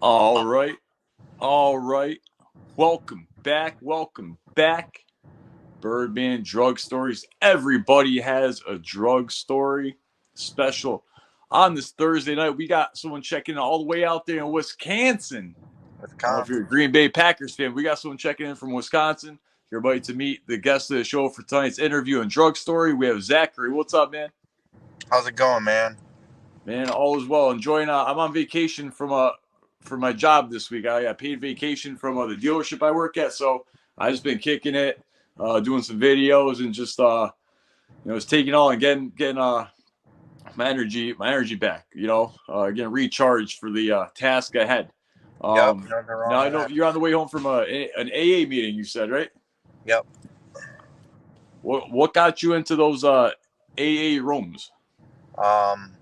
All right. All right. Welcome back. Welcome back. Birdman Drug Stories. Everybody has a drug story special. On this Thursday night, we got someone checking in all the way out there in Wisconsin. I don't know if you're a Wisconsin. Green Bay Packers fan. We got someone checking in from Wisconsin. You're about to meet the guest of the show for tonight's interview and drug story. We have Zachary. What's up, man? How's it going, man? Man, all is well. Enjoying. I'm on vacation for my job this week. I got paid vacation from the dealership I work at, so I just been kicking it, doing some videos, and just it's taking all and getting my energy back. Getting recharged for the task ahead. Yep, nothing Now wrong I with know that. you're on the way home from an AA meeting. You said, right? Yep. What got you into those AA rooms? Um,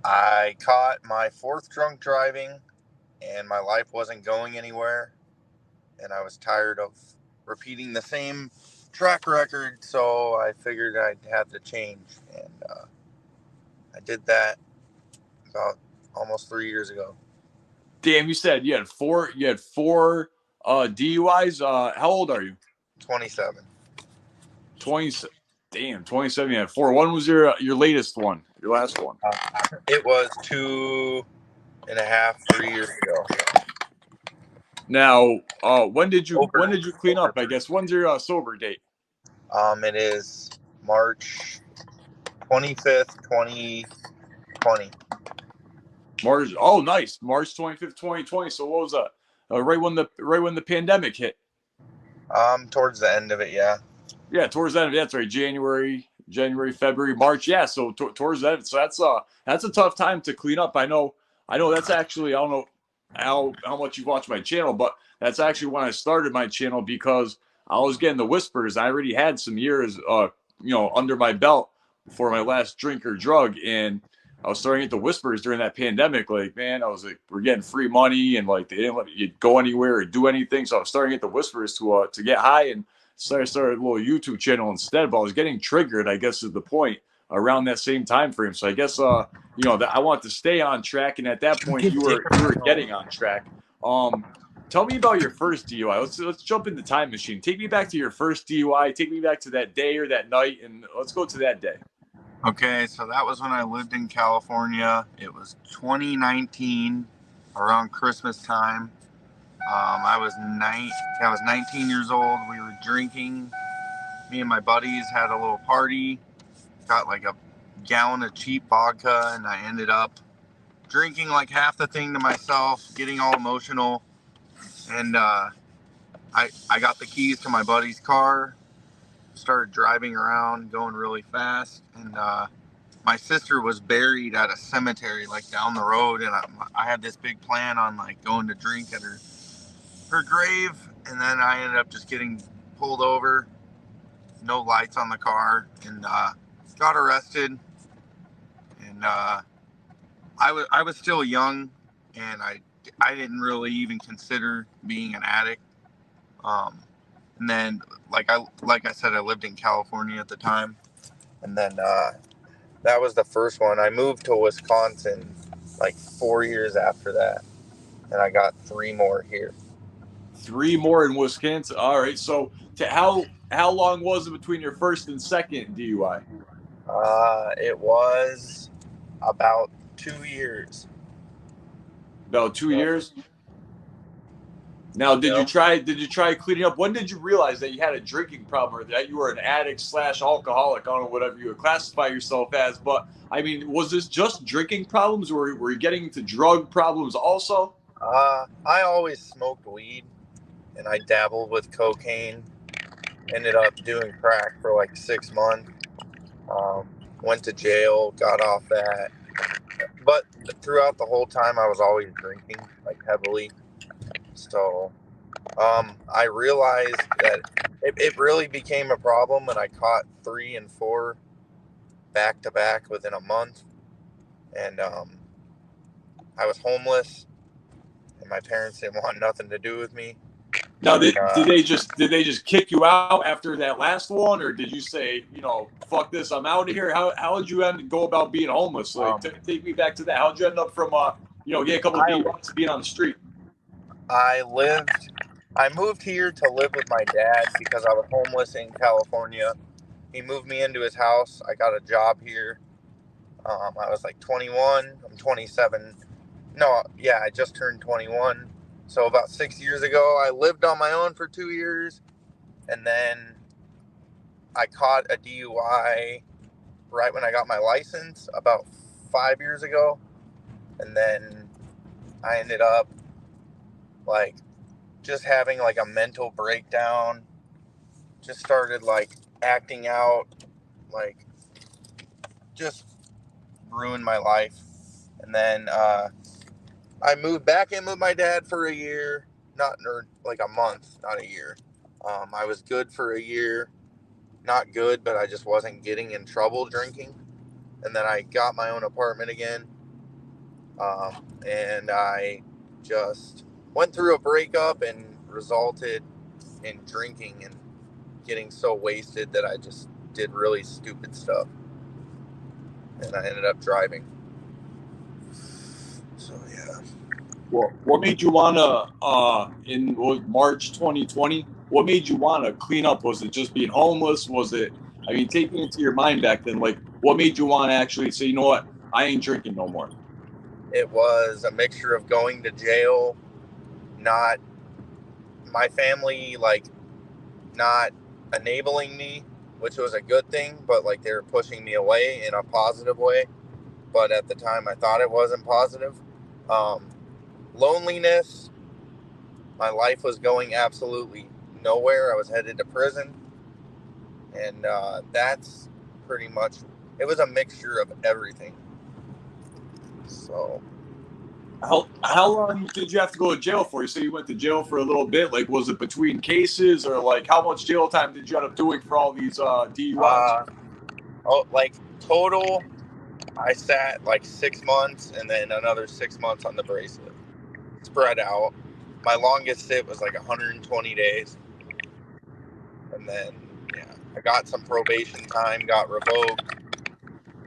I caught my fourth drunk driving, and my life wasn't going anywhere, and I was tired of repeating the same track record, so I figured I'd have to change, and I did that about almost 3 years ago. Damn, you said you had four. You had four DUIs. How old are you? 27. 20. Damn, 27. You had four. One was your latest one. Your last one. It was 2.5, 3 years ago. Now, when did you clean Over up? I guess when's your sober date? It is March 25th, 2020. March. Oh, nice. March 25th, 2020. So what was that? Right when the pandemic hit. Towards the end of it, yeah. Yeah, towards that. That's right. January, February, March. Yeah, so towards that. So that's a tough time to clean up. I know. That's actually I don't know how much you watch my channel, but that's actually when I started my channel because I was getting the whispers. I already had some years, under my belt before my last drink or drug, and I was starting to get the whispers during that pandemic. Like, man, I was like, we're getting free money, and like they didn't let you go anywhere or do anything. So I was starting to get the whispers to get high, and so I started a little YouTube channel instead. But I was getting triggered, I guess, is the point around that same time frame. So I guess that I want to stay on track, and at that point you were getting on track. Um, Tell me about your first DUI. Let's jump in the time machine. Take me back to your first DUI. Take me back to that day or that night, and let's go to that day. Okay, so that was when I lived in California. It was 2019, around Christmas time. I was 19 years old. We were drinking. Me and my buddies had a little party. Got like a gallon of cheap vodka, and I ended up drinking like half the thing to myself, getting all emotional, and I got the keys to my buddy's car, started driving around, going really fast, and my sister was buried at a cemetery like down the road, and I had this big plan on like going to drink at her grave, and then I ended up just getting pulled over, no lights on the car, and got arrested, and I was still young, and I didn't really even consider being an addict. Um, and then like I said, I lived in California at the time, and then that was the first one. I moved to Wisconsin like 4 years after that, and I got three more here. Three more in Wisconsin. All right. So how long was it between your first and second DUI? It was about 2 years. About two Yep. years. Now, did you Yep. try? Did you try cleaning up? When did you realize that you had a drinking problem or that you were an addict slash alcoholic? I don't know whatever you would classify yourself as, but I mean, was this just drinking problems, or were you getting into drug problems also? I always smoked weed, and I dabbled with cocaine. Ended up doing crack for like 6 months. Um, Went to jail, got off that. But throughout the whole time, I was always drinking like heavily. So I realized that it really became a problem when I caught three and four back to back within a month. And I was homeless, and my parents didn't want nothing to do with me. Now, And did they just kick you out after that last one, or did you say, fuck this, I'm out of here? How did you go about being homeless? Like, um, take me back to that. How'd you end up from get a couple of DUIs being on the street? I moved here to live with my dad because I was homeless in California. He moved me into his house. I got a job here. I was like 21. I'm 27. No, yeah, I just turned 21. So about 6 years ago, I lived on my own for 2 years. And then I caught a DUI right when I got my license about 5 years ago. And then I ended up like just having like a mental breakdown. Just started like acting out, like just ruined my life. And then I moved back in with my dad for a year, or like a month, not a year. I was good for a year, not good, but I just wasn't getting in trouble drinking. And then I got my own apartment again. And I just went through a breakup and resulted in drinking and getting so wasted that I just did really stupid stuff. And I ended up driving. So, yeah. Well, what made you want to, in March 2020, what made you want to clean up? Was it just being homeless? Was it, taking it to your mind back then, like, what made you want to actually say, you know what, I ain't drinking no more? It was a mixture of going to jail, not my family, like, not enabling me, which was a good thing, but like they were pushing me away in a positive way. But at the time, I thought it wasn't positive. Loneliness. My life was going absolutely nowhere. I was headed to prison. And that's pretty much, it was a mixture of everything. So. How long did you have to go to jail for? You say you went to jail for a little bit. Like, was it between cases, or like how much jail time did you end up doing for all these DUIs? Like total, I sat like 6 months and then another 6 months on the bracelet. Spread out. My longest sit was like 120 days. And then, yeah, I got some probation time, got revoked,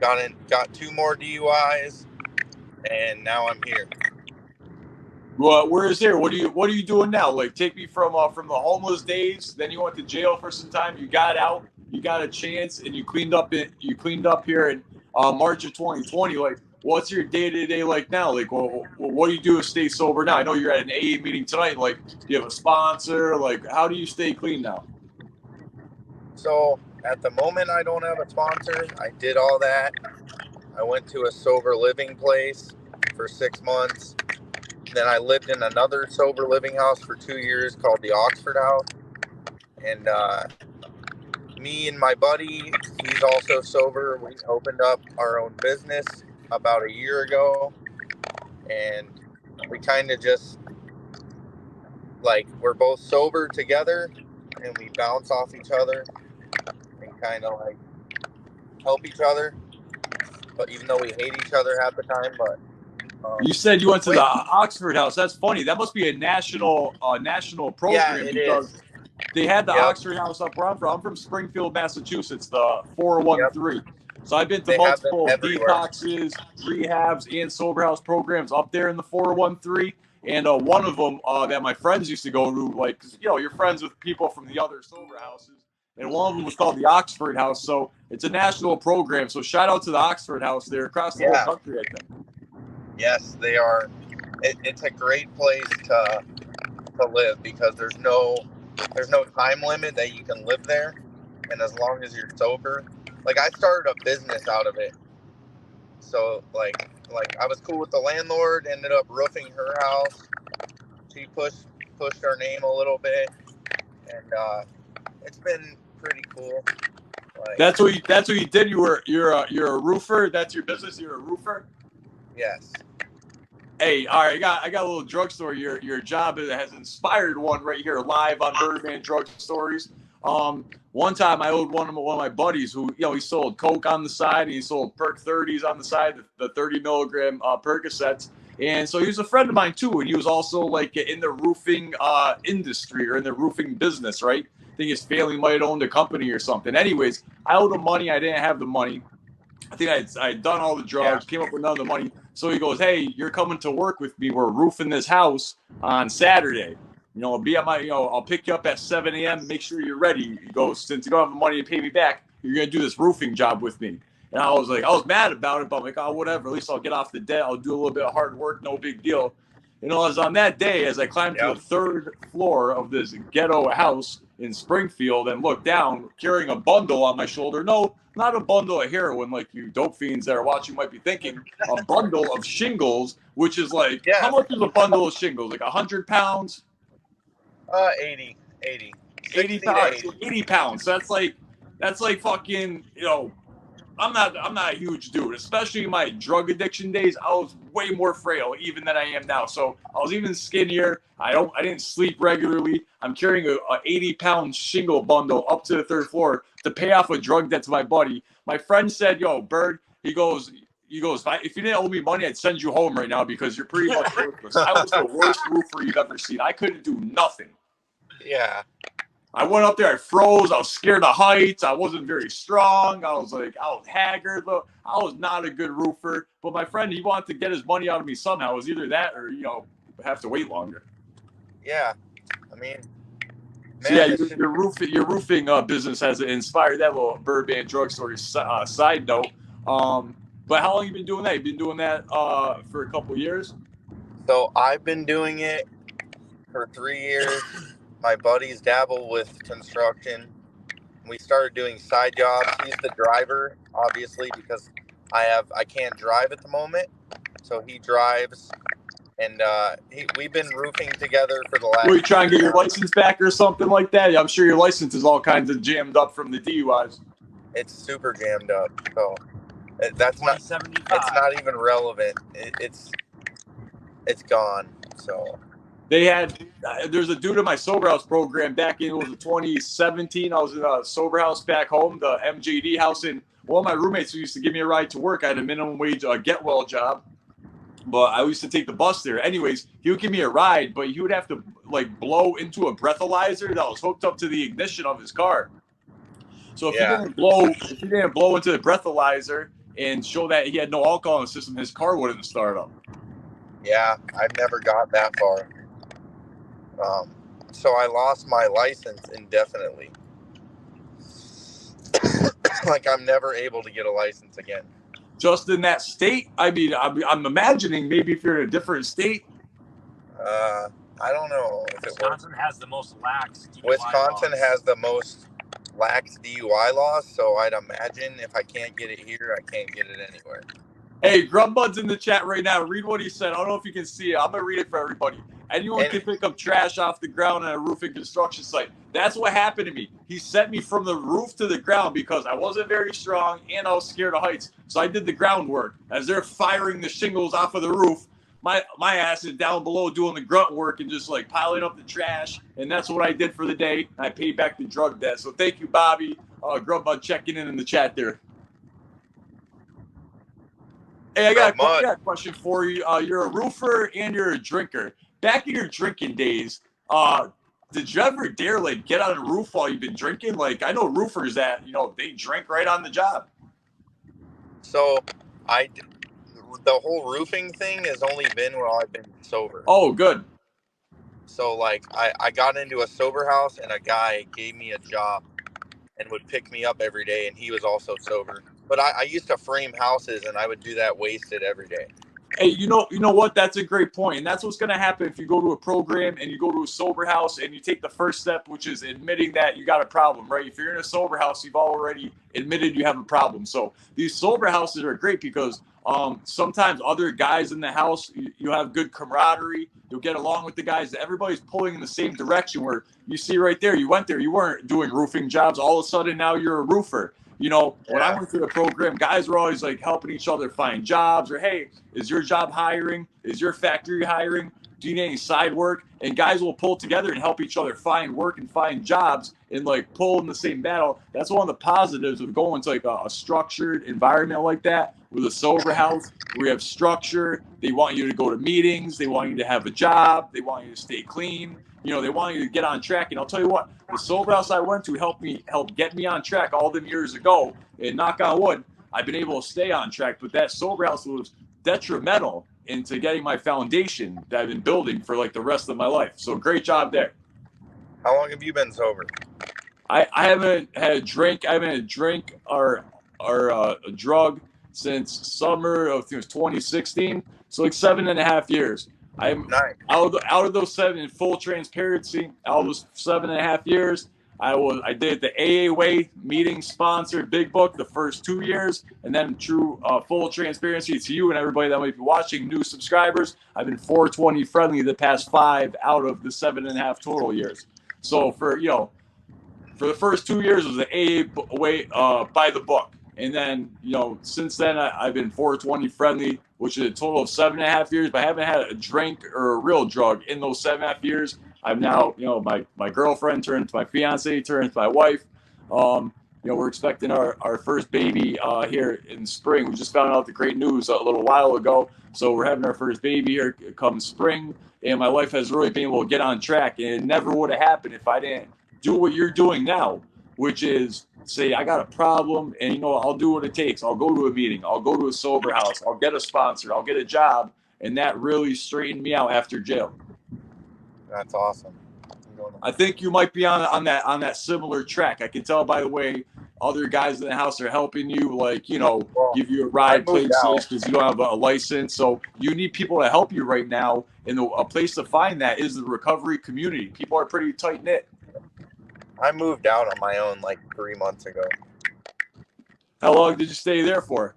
got 2 more DUIs, and now I'm here. Well, where is there? What are you doing now? Like, take me from the homeless days. Then you went to jail for some time. You got out. You got a chance, and you cleaned up here in March of 2020. Like, what's your day-to-day like now? Like, what do you do to stay sober now? I know you're at an AA meeting tonight. Like, do you have a sponsor? Like, how do you stay clean now? So at the moment, I don't have a sponsor. I did all that. I went to a sober living place for 6 months. Then I lived in another sober living house for 2 years called the Oxford House. And me and my buddy, he's also sober. We opened up our own business about a year ago. And we kind of just, like, we're both sober together. And we bounce off each other and kind of, like, help each other. But even though we hate each other half the time, but you said you went to the Oxford House. That's funny. That must be a national program. Yeah, it is. They had the Oxford House up where I'm from. I'm from Springfield, Massachusetts, the 413. Yep. So I've been to multiple detoxes, rehabs, and sober house programs up there in the 413. And one of them that my friends used to go to, like, you're friends with people from the other sober houses. And one of them was called the Oxford House. So it's a national program. So shout out to the Oxford House. They're across the whole country, I think. Yes, they are. It's a great place to live because there's no time limit that you can live there, and as long as you're sober. Like, I started a business out of it, so like I was cool with the landlord. Ended up roofing her house. She pushed our name a little bit, and it's been pretty cool. Like, that's what you did. You're a roofer. That's your business. You're a roofer. Yes. Hey, all right, I got a little drugstore. Your job has inspired one right here live on Birdman Drug Stories. One time I owed one of my buddies who, he sold Coke on the side, and he sold Perk 30s on the side, the 30 milligram Percocets. And so he was a friend of mine too, and he was also like in the roofing industry or in the roofing business, right? I think his family might have owned a company or something. Anyways, I owed him money. I didn't have the money. I think I'd done all the drugs, came up with none of the money. So he goes, "Hey, you're coming to work with me. We're roofing this house on Saturday. Be at my, I'll pick you up at 7 a.m. Make sure you're ready." He goes, "Since you don't have the money to pay me back, you're gonna do this roofing job with me." And I was mad about it, but I'm like, "Oh, whatever. At least I'll get off the debt. I'll do a little bit of hard work. No big deal." As on that day, as I climbed to the third floor of this ghetto house in Springfield and looked down, carrying a bundle on my shoulder. No, not a bundle of heroin like you dope fiends that are watching might be thinking. A bundle of shingles, which is like, how much is a bundle of shingles? Like 100 pounds? 80. 80 pounds. 80 pounds. So that's like fucking, I'm not a huge dude, especially in my drug addiction days. I was way more frail even than I am now. So I was even skinnier. I didn't sleep regularly. I'm carrying a 80-pound shingle bundle up to the third floor to pay off a drug debt to my buddy. My friend said, "Yo, Bird," he goes, if you didn't owe me money, I'd send you home right now because you're pretty much worthless. I was the worst roofer you've ever seen. I couldn't do nothing. Yeah. I went up there, I froze, I was scared of heights, I wasn't very strong, I was haggard, I was not a good roofer, but my friend, he wanted to get his money out of me somehow. It was either that or, have to wait longer. Yeah, I mean, so yeah, your roofing business has inspired that little Birdman drugstore side note. But how long have you been doing that? You've been doing that for a couple of years? So I've been doing it for 3 years. My buddies dabble with construction. We started doing side jobs. He's the driver, obviously, because I can't drive at the moment. So he drives, and we've been roofing together for the last. Were you trying to get your license back or something like that? I'm sure your license is all kinds of jammed up from the DUIs. It's super jammed up. So that's not. It's not even relevant. It's gone. So. There's a dude in my sober house program back in 2017. I was in a sober house back home, the MJD house, and one of my roommates who used to give me a ride to work. I had a minimum wage get well job, but I used to take the bus there. Anyways, he would give me a ride, but he would have to blow into a breathalyzer that was hooked up to the ignition of his car. So if he didn't blow into the breathalyzer and show that he had no alcohol in the system, his car wouldn't start up. Yeah, I've never got that far. So I lost my license indefinitely. I'm never able to get a license again. Just in that state? I mean, I'm imagining maybe if you're in a different state. I don't know if Wisconsin has the most lax DUI Wisconsin laws. has the most lax DUI laws, so I'd imagine if I can't get it here, I can't get it anywhere. Hey, Grumbud's in the chat right now. Read what he said. I don't know if you can see it. I'm going to read it for everybody. Anyone can pick up trash off the ground on a roofing construction site. That's what happened to me. He sent me from the roof to the ground because I wasn't very strong and I was scared of heights. So I did the groundwork. As they're firing the shingles off of the roof, my ass is down below doing the grunt work and just piling up the trash. And that's what I did for the day. I paid back the drug debt. So thank you, Bobby. Grumbud checking in the chat there. Hey, I got a question for you. You're a roofer and you're a drinker. Back in your drinking days, did you ever dare get on a roof while you've been drinking? I know roofers that they drink right on the job. So the whole roofing thing has only been while I've been sober. Oh, good. So I got into a sober house and a guy gave me a job and would pick me up every day, and he was also sober. But I used to frame houses, and I would do that wasted every day. Hey, you know what? That's a great point. And that's what's going to happen if you go to a program and you go to a sober house and you take the first step, which is admitting that you got a problem, right? If you're in a sober house, you've already admitted you have a problem. So these sober houses are great because sometimes other guys in the house, you have good camaraderie. You'll get along with the guys. Everybody's pulling in the same direction where you see right there, you went there, you weren't doing roofing jobs. All of a sudden now you're a roofer. When I went through the program, guys were always helping each other find jobs or, hey, is your job hiring? Is your factory hiring? Do you need any side work? And guys will pull together and help each other find work and find jobs and pull in the same battle. That's one of the positives of going to a structured environment like that with a sober house where you have structure. They want you to go to meetings. They want you to have a job. They want you to stay clean. They want you to get on track. And I'll tell you what, the sober house I went to helped get me on track all them years ago. And knock on wood, I've been able to stay on track. But that sober house was detrimental into getting my foundation that I've been building for like the rest of my life. So great job there. How long have you been sober? I haven't had a drink. I haven't had a drink or a drug since summer of, I think it was 2016. So like 7.5 years. I'm Nice. out of those seven, in full transparency, out of those 7.5 years, I did the AA Way meeting sponsored Big Book the first 2 years, and then true full transparency to you and everybody that might be watching, new subscribers, I've been 420 friendly the past 5 out of the 7.5 total years. So for the first 2 years it was the AA Way by the book. And then, since then I've been 420 friendly, which is a total of 7.5 years, but I haven't had a drink or a real drug in those 7.5 years. I'm now, my girlfriend turned into my fiance, turned into my wife. We're expecting our first baby here in spring. We just found out the great news a little while ago. So we're having our first baby here come spring. And my life has really been able to get on track. And it never would have happened if I didn't do what you're doing now, which is say, I got a problem and, I'll do what it takes. I'll go to a meeting. I'll go to a sober house. I'll get a sponsor. I'll get a job. And that really straightened me out after jail. That's awesome. I think you might be on that similar track. I can tell by the way other guys in the house are helping you, like, give you a ride places because you don't have a license. So you need people to help you right now. And a place to find that is the recovery community. People are pretty tight knit. I moved out on my own like 3 months ago. How long did you stay there for?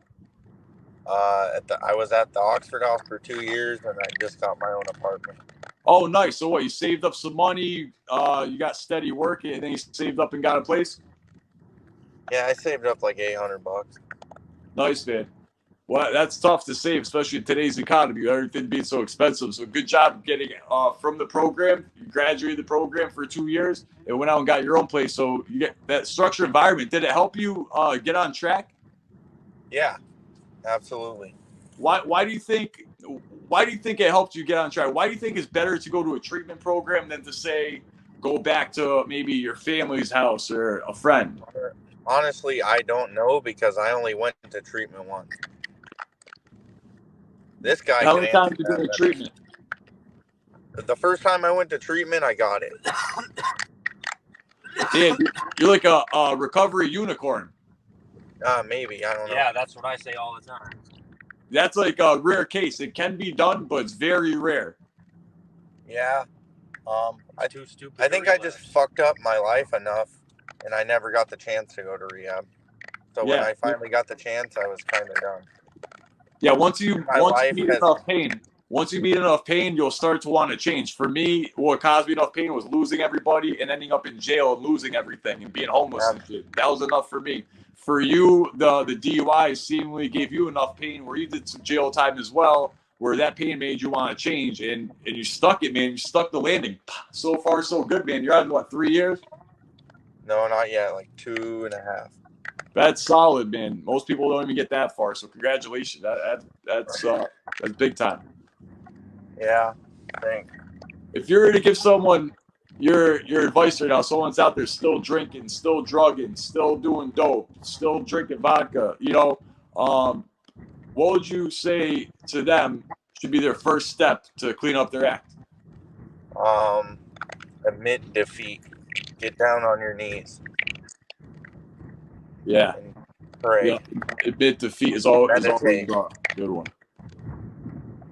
I was at the Oxford House for 2 years, and I just got my own apartment. Oh, nice. So what, you saved up some money, you got steady work, and then you saved up and got a place? Yeah, I saved up like $800. Nice, man. Well, that's tough to save, especially in today's economy, everything being so expensive. So good job getting from the program. You graduated the program for 2 years and went out and got your own place. So you get that structured environment. Did it help you get on track? Yeah, absolutely. Why do you think it helped you get on track? Why do you think it's better to go to a treatment program than to say go back to maybe your family's house or a friend? Honestly, I don't know because I only went to treatment once. This guy. How many times did you go to treatment? The first time I went to treatment, I got it. Damn, you're like a recovery unicorn. Maybe, I don't know. Yeah, that's what I say all the time. That's like a rare case. It can be done, but it's very rare. Yeah. Too stupid. I think I just fucked up my life enough, and I never got the chance to go to rehab. So when I finally got the chance, I was kind of done. Yeah, once you meet enough pain, you'll start to want to change. For me, what caused me enough pain was losing everybody and ending up in jail and losing everything and being homeless and shit. That was enough for me. For you, the DUI seemingly gave you enough pain where you did some jail time as well, where that pain made you want to change, and you stuck it, man. You stuck the landing. So far, so good, man. You're on, 3 years? No, not yet. Like 2.5. That's solid, man. Most people don't even get that far, so congratulations. That's big time. Yeah, thanks. If you're to give someone your advice right now, someone's out there still drinking, still drugging, still doing dope, still drinking vodka, what would you say to them should be their first step to clean up their act? Admit defeat. Get down on your knees. Yeah. And pray. Yeah. Admit defeat is always a good one.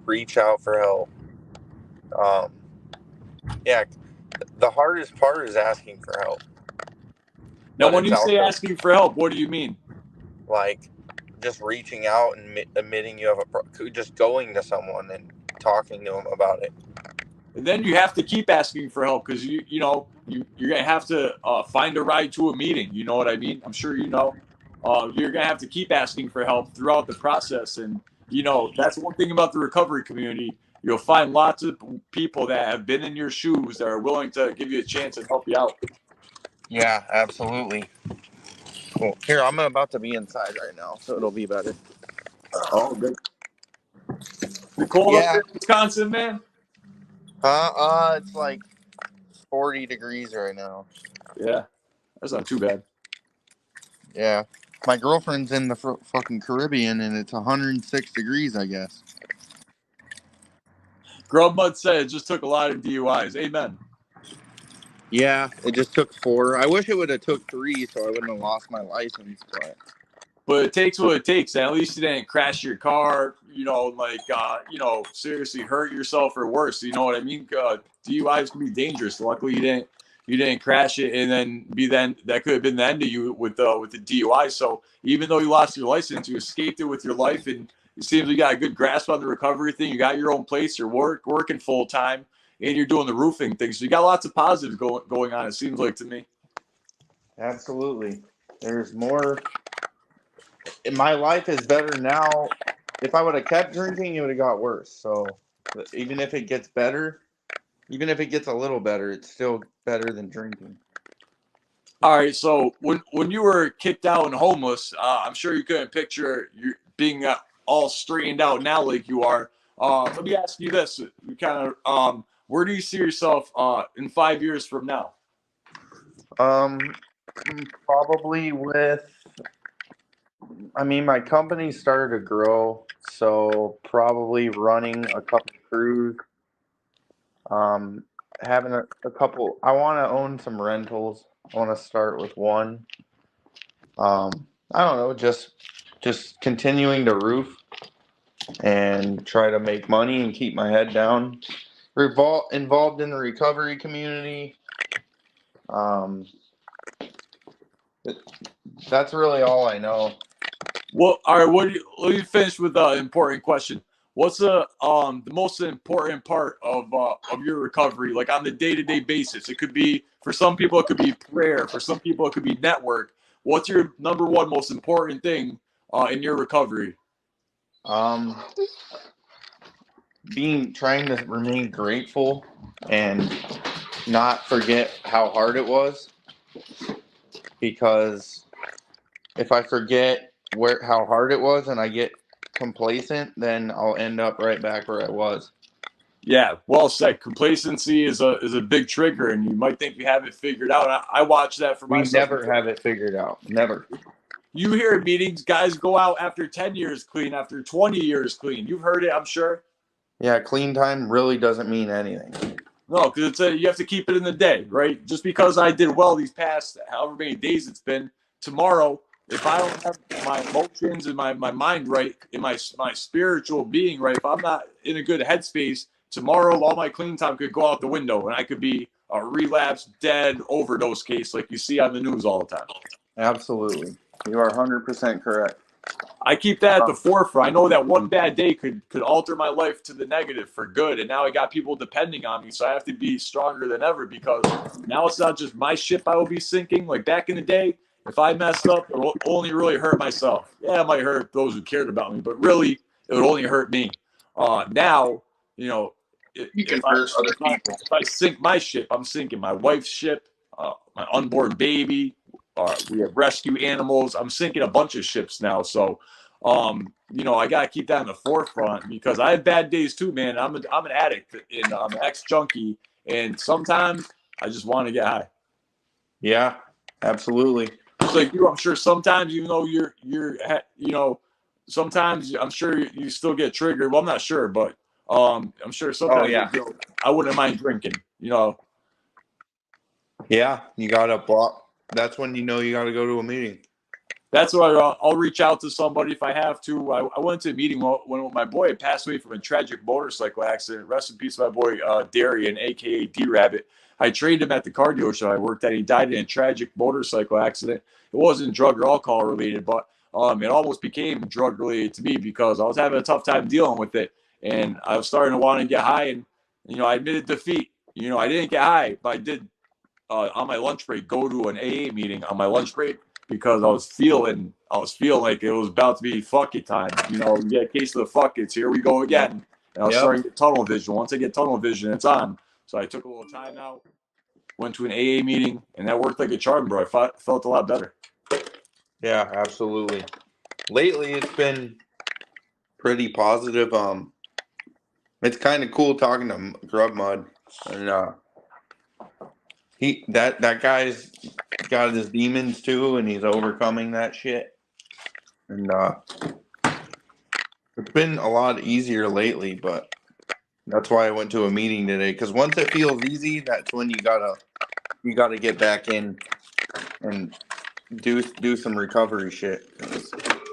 Reach out for help. Yeah, the hardest part is asking for help. Now, when you say asking for help, what do you mean? Like, just reaching out and admitting you have just going to someone and talking to them about it. And then you have to keep asking for help because you're gonna have to find a ride to a meeting. You know what I mean? I'm sure you know. You're gonna have to keep asking for help throughout the process, and that's one thing about the recovery community. You'll find lots of people that have been in your shoes that are willing to give you a chance and help you out. Yeah, absolutely. Cool. Here, I'm about to be inside right now, so it'll be better. Oh, good. The cold up there in Wisconsin, man? It's like 40 degrees right now. Yeah, that's not too bad. Yeah. my girlfriend's in the fucking Caribbean, and it's 106 degrees, I guess. Grub Mud said it just took a lot of DUIs. Amen. Yeah, it just took 4. I wish it would have took 3, so I wouldn't have lost my license. But it takes what it takes. And at least you didn't crash your car, seriously hurt yourself or worse. You know what I mean? DUIs can be dangerous. Luckily, you didn't crash it, and then that could have been the end of you with the DUI. So even though you lost your license, you escaped it with your life, and it seems you got a good grasp on the recovery thing. You got your own place. You're working full time, and you're doing the roofing thing. So you got lots of positives going on. It seems like to me. Absolutely, there's more. My life is better now. If I would have kept drinking, it would have got worse. So even if it gets better, even if it gets a little better, it's still better than drinking. All right. So when you were kicked out and homeless, I'm sure you couldn't picture you being all straightened out now like you are. Let me ask you this: where do you see yourself in 5 years from now? Probably my company started to grow, so probably running a couple crews. Having a couple. I want to own some rentals. I want to start with one. I don't know, just continuing to roof and try to make money and keep my head down. Involved in the recovery community. That's really all I know. Well, all right. Let me finish with an important question. What's the most important part of your recovery, like on the day-to-day basis? It could be, for some people, it could be prayer. For some people, it could be network. What's your number one most important thing in your recovery? Trying to remain grateful and not forget how hard it was, because if I forget how hard it was and I get complacent, then I'll end up right back where I was. Yeah, well said. Complacency is a big trigger, and you might think you have it figured out. I watch that for myself. We never have it figured out. Never. You hear in meetings, guys go out after 10 years clean, after 20 years clean. You've heard it, I'm sure. Yeah, clean time really doesn't mean anything. No, because you have to keep it in the day, right? Just because I did well these past however many days it's been, tomorrow, if I don't have my emotions and my mind right, in my spiritual being right, if I'm not in a good headspace, tomorrow all my clean time could go out the window, and I could be a relapse, dead overdose case like you see on the news all the time. Absolutely. You are 100% correct. I keep that at the forefront. I know that one bad day could alter my life to the negative for good, and now I got people depending on me, so I have to be stronger than ever, because now it's not just my ship I will be sinking. Like back in the day, if I messed up, it will only really hurt myself. Yeah, it might hurt those who cared about me, but really, it would only hurt me. Now, if I sink my ship, I'm sinking my wife's ship, my unborn baby. We have rescue animals. I'm sinking a bunch of ships now. So, I got to keep that in the forefront, because I have bad days too, man. I'm an addict and I'm an ex-junkie, and sometimes I just want to get high. Yeah, absolutely. It's like you, I'm sure sometimes, even though sometimes I'm sure you still get triggered. Well, I'm not sure, but I'm sure sometimes I wouldn't mind drinking, Yeah, you got to block. That's when you got to go to a meeting. That's why I'll reach out to somebody if I have to. I went to a meeting when my boy had passed away from a tragic motorcycle accident. Rest in peace, my boy Darian, a.k.a. D-Rabbit. I trained him at the car dealership I worked at. He died in a tragic motorcycle accident. It wasn't drug or alcohol related, but it almost became drug related to me, because I was having a tough time dealing with it. And I was starting to want to get high, and, I admitted defeat. I didn't get high, but I did on my lunch break go to an AA meeting on my lunch break, because I was feeling like it was about to be fuck it time. You get a case of the fuck it's, here we go again. And I was starting to get tunnel vision. Once I get tunnel vision, it's on. So I took a little time out, went to an AA meeting, and that worked like a charm, bro. I felt a lot better. Yeah, absolutely. Lately, it's been pretty positive. It's kind of cool talking to Grub Mud, and that guy's got his demons too, and he's overcoming that shit. And it's been a lot easier lately, but that's why I went to a meeting today. Because once it feels easy, that's when you gotta get back in and do some recovery shit.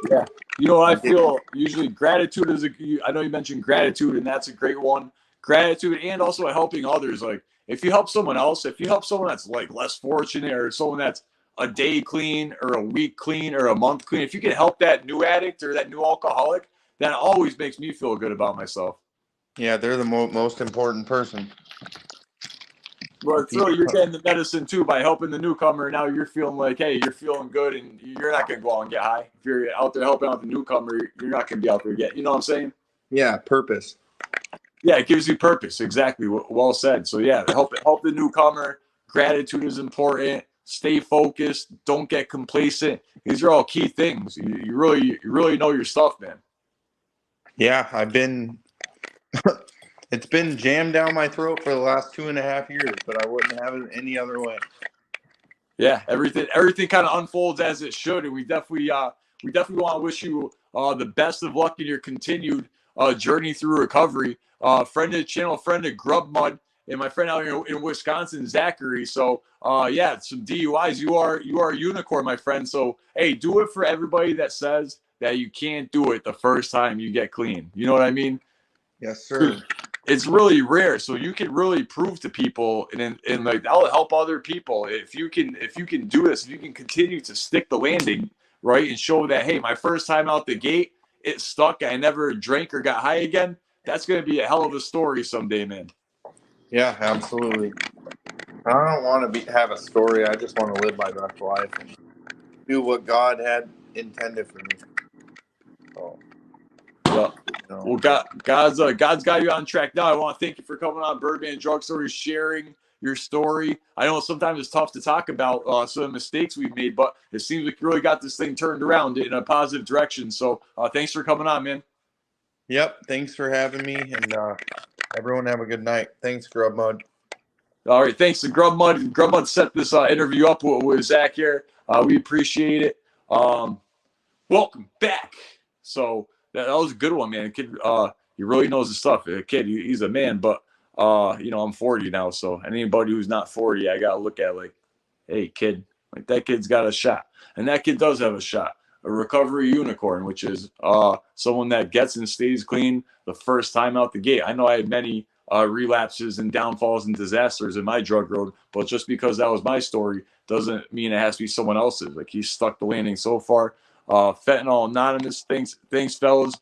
Yeah. You know what I feel? Usually gratitude is I know you mentioned gratitude, and that's a great one. Gratitude and also helping others. Like if you help someone else, if you help someone that's like less fortunate or someone that's a day clean or a week clean or a month clean, if you can help that new addict or that new alcoholic, that always makes me feel good about myself. Yeah, they're the most important person. Well, it's really you're getting the medicine too by helping the newcomer. Now you're feeling like, hey, you're feeling good, and you're not gonna go out and get high. If you're out there helping out the newcomer, you're not gonna be out there yet. You know what I'm saying? Yeah, purpose. Yeah, it gives you purpose. Exactly. Well said. So yeah, help the newcomer. Gratitude is important. Stay focused. Don't get complacent. These are all key things. You really know your stuff, man. Yeah, I've been. It's been jammed down my throat for the last 2.5 years, but I wouldn't have it any other way. Yeah, everything kind of unfolds as it should, and we definitely want to wish you the best of luck in your continued journey through recovery. Friend of the channel, friend of Grub Mud, and my friend out here in Wisconsin, Zachary. So yeah, some DUIs. You are a unicorn, my friend. So hey, do it for everybody that says that you can't do it the first time you get clean. You know what I mean? Yes, sir. It's really rare, so you can really prove to people, and like that'll help other people if you can do this. If you can continue to stick the landing, right, and show that, hey, my first time out the gate, it stuck. I never drank or got high again. That's going to be a hell of a story someday, man. Yeah, absolutely. I don't want to have a story. I just want to live my best life and do what God had intended for me. So, Yeah. you know. Well, God's got you on track now. I want to thank you for coming on Birdman Drug Stories, sharing your story. I know sometimes it's tough to talk about some of the mistakes we've made, but it seems like you really got this thing turned around in a positive direction. So thanks for coming on, man. Yep. Thanks for having me, and everyone have a good night. Thanks, Grub Mud. All right, thanks to Grub Mud. Grub Mud set this interview up with Zach here. We appreciate it. Welcome back. So that was a good one, man. Kid, he really knows his stuff. Kid, he's a man, but I'm 40 now, so anybody who's not 40, I gotta look at like, hey, kid, like that kid's got a shot, and that kid does have a shot. A recovery unicorn, which is someone that gets and stays clean the first time out the gate. I know I had many relapses and downfalls and disasters in my drug road, but just because that was my story doesn't mean it has to be someone else's. Like he's stuck the landing so far. Fentanyl Anonymous, thanks fellas.